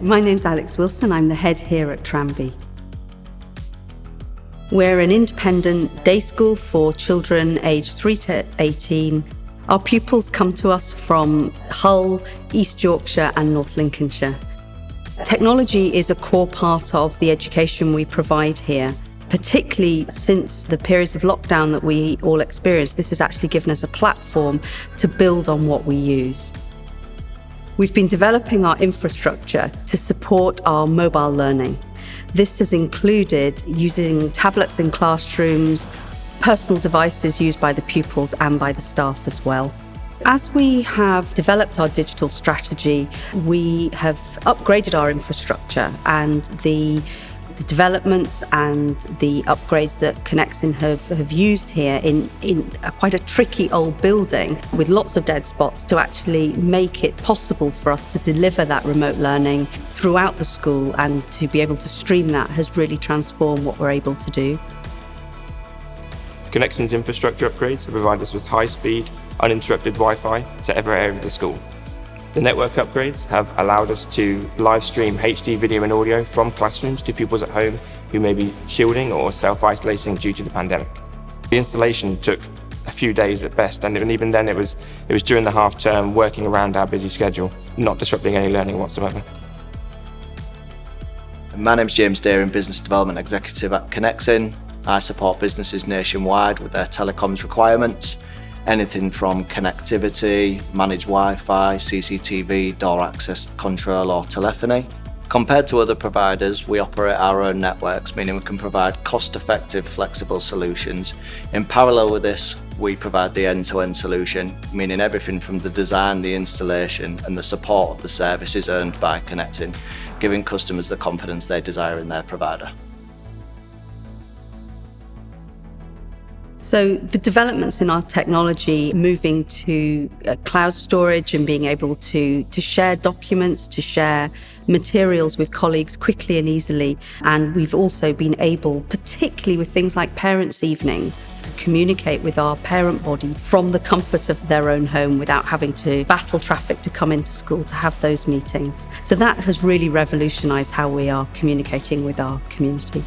My name's Alex Wilson. I'm the head here at Tranby. We're an independent day school for children aged 3 to 18. Our pupils come to us from Hull, East Yorkshire and North Lincolnshire. Technology is a core part of the education we provide here, particularly since the periods of lockdown that we all experienced. This has actually given us a platform to build on what we use. We've been developing our infrastructure to support our mobile learning. This has included using tablets in classrooms, personal devices used by the pupils and by the staff as well. As we have developed our digital strategy, we have upgraded our infrastructure, and the developments and the upgrades that Connexin have used here in quite a tricky old building with lots of dead spots to actually make it possible for us to deliver that remote learning throughout the school and to be able to stream that has really transformed what we're able to do. Connexin's infrastructure upgrades provide us with high-speed, uninterrupted Wi-Fi to every area of the school. The network upgrades have allowed us to live stream HD video and audio from classrooms to pupils at home who may be shielding or self-isolating due to the pandemic. The installation took a few days at best, and even then it was during the half term, working around our busy schedule, not disrupting any learning whatsoever. My name's James Deering, Business Development Executive at Connexin. I support businesses nationwide with their telecoms requirements. Anything from connectivity, managed Wi-Fi, CCTV, door access control or telephony. Compared to other providers, we operate our own networks, meaning we can provide cost-effective, flexible solutions. In parallel with this, we provide the end-to-end solution, meaning everything from the design, the installation and the support of the service is owned by Connexin, giving customers the confidence they desire in their provider. So the developments in our technology, moving to cloud storage and being able to share documents, to share materials with colleagues quickly and easily. And we've also been able, particularly with things like parents' evenings, to communicate with our parent body from the comfort of their own home without having to battle traffic to come into school to have those meetings. So that has really revolutionised how we are communicating with our community.